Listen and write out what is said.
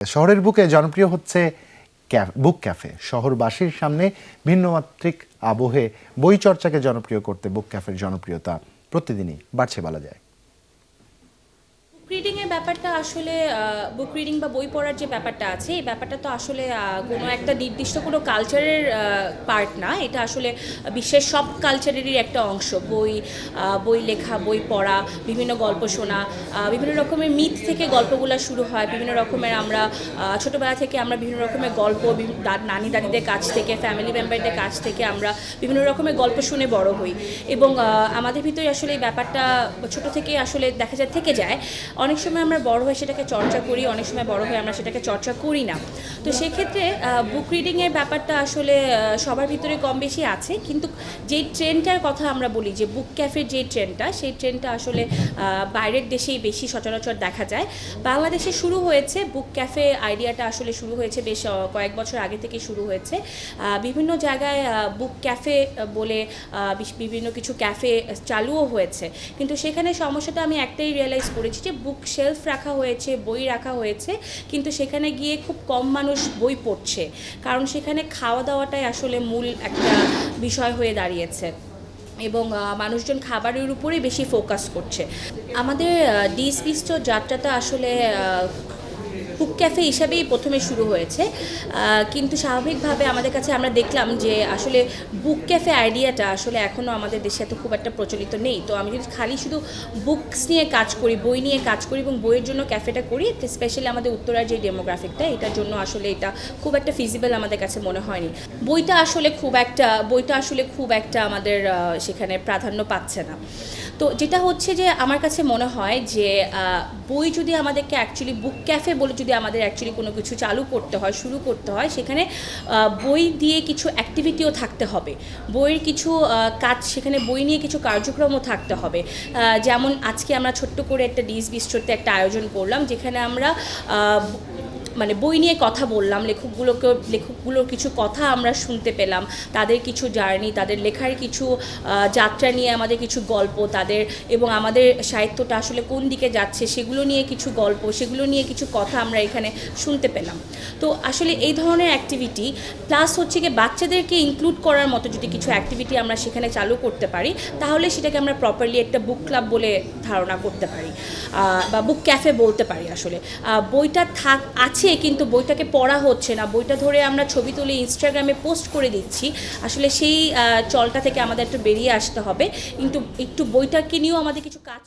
শহরের বুকে জনপ্রিয় হচ্ছে বুক ক্যাফে। শহরবাসীর সামনে ভিন্নমাত্রিক আবহে বই চর্চাকে জনপ্রিয় করতে বুক ক্যাফের জনপ্রিয়তা প্রতিদিনই বাড়ছে বলা যায়। বুক রিডিংয়ের ব্যাপারটা আসলে বুক রিডিং বা বই পড়ার যে ব্যাপারটা আছে এই ব্যাপারটা তো আসলে কোনো একটা নির্দিষ্ট কোনো কালচারের পার্ট না। এটা আসলে বিশ্বের সব কালচারেরই একটা অংশ। বই লেখা, বই পড়া, বিভিন্ন গল্প শোনা, বিভিন্ন রকমের মিথ থেকে গল্পগুলো শুরু হয়। বিভিন্ন রকমের আমরা ছোটোবেলা থেকে আমরা বিভিন্ন রকমের গল্প নানি দাদিদের কাছ থেকে, ফ্যামিলি মেম্বারদের কাছ থেকে আমরা বিভিন্ন রকমের গল্প শুনে বড় হই এবং আমাদের ভিতরে আসলে এই ব্যাপারটা ছোটো থেকে আসলে দেখা যায় থেকে যায়। অনেক সময় আমরা বড় হয়ে সেটাকে চর্চা করি, অনেক সময় বড় হয়ে আমরা সেটাকে চর্চা করি না। তো সেক্ষেত্রে বুক রিডিংয়ের ব্যাপারটা আসলে সবার ভিতরে কম বেশি আছে, কিন্তু যেই ট্রেন্ডটার কথা আমরা বলি যে বুক ক্যাফের যে ট্রেন্ডটা, সেই ট্রেন্ডটা আসলে বাইরের দেশেই বেশি সচরাচর দেখা যায়। বাংলাদেশে শুরু হয়েছে বুক ক্যাফে আইডিয়াটা, আসলে শুরু হয়েছে বেশ কয়েক বছর আগে থেকে শুরু হয়েছে। বিভিন্ন জায়গায় বুক ক্যাফে বলে বিভিন্ন কিছু ক্যাফে চালুও হয়েছে, কিন্তু সেখানে সমস্যাটা আমি একটাই রিয়েলাইজ করেছি যে বুক শেলফ রাখা হয়েছে, বই রাখা হয়েছে, কিন্তু সেখানে গিয়ে খুব কম মানুষ বই পড়ছে, কারণ সেখানে খাওয়া দাওয়াটাই আসলে মূল একটা বিষয় হয়ে দাঁড়িয়েছে এবং মানুষজন খাবারের উপরেই বেশি ফোকাস করছে। আমাদের ডিএসপিস্ট যাত্রাটা আসলে বুক ক্যাফে হিসাবেই প্রথমে শুরু হয়েছে, কিন্তু স্বাভাবিকভাবে আমাদের কাছে আমরা দেখলাম যে আসলে বুক ক্যাফে আইডিয়াটা আসলে এখনও আমাদের দেশে এত খুব একটা প্রচলিত নেই। তো আমি যদি খালি শুধু বুকস নিয়ে কাজ করি, বই নিয়ে কাজ করি এবং বইয়ের জন্য ক্যাফেটা করি, স্পেশালি আমাদের উত্তরার যে ডেমোগ্রাফিকটা, এটার জন্য আসলে এটা খুব একটা ফিজিবল আমাদের কাছে মনে হয়নি। বইটা আসলে খুব একটা আমাদের সেখানে প্রাধান্য পাচ্ছে না। তো যেটা হচ্ছে যে আমার কাছে মনে হয় যে বই যদি আমাদেরকে অ্যাকচুয়ালি বুক ক্যাফে বলে যদি আমাদের অ্যাকচুয়ালি কোনো কিছু চালু করতে হয়, শুরু করতে হয়, সেখানে বই দিয়ে কিছু অ্যাক্টিভিটিও থাকতে হবে, বইয়ের কিছু কাজ, সেখানে বই নিয়ে কিছু কার্যক্রমও থাকতে হবে। যেমন আজকে আমরা ছোট্ট করে একটা ডিএসবিস্টোতে একটা আয়োজন করলাম, যেখানে আমরা মানে বই নিয়ে কথা বললাম, লেখকগুলোর কিছু কথা আমরা শুনতে পেলাম, তাদের কিছু জার্নি, তাদের লেখার কিছু যাত্রা নিয়ে আমাদের কিছু গল্প, তাদের এবং আমাদের সাহিত্যটা আসলে কোন দিকে যাচ্ছে সেগুলো নিয়ে কিছু গল্প, সেগুলো নিয়ে কিছু কথা আমরা এখানে শুনতে পেলাম। তো আসলে এই ধরনের অ্যাক্টিভিটি প্লাস হচ্ছে কি বাচ্চাদেরকে ইনক্লুড করার মতো যদি কিছু অ্যাক্টিভিটি আমরা সেখানে চালু করতে পারি, তাহলে সেটাকে আমরা প্রপারলি একটা বুক ক্লাব বলে ধারণা করতে পারি বা বুক ক্যাফে বলতে পারি। আসলে বইটা আছে, কিন্তু বইটাকে পড়া হচ্ছে না, বইটা ধরে আমরা ছবি তুলে ইনস্টাগ্রামে পোস্ট করে দিচ্ছি। আসলে সেই চলটা থেকে আমাদের একটু বেরিয়ে আসতে হবে, কিন্তু একটু বইটাকে নিয়েও আমাদের কিছু কাজ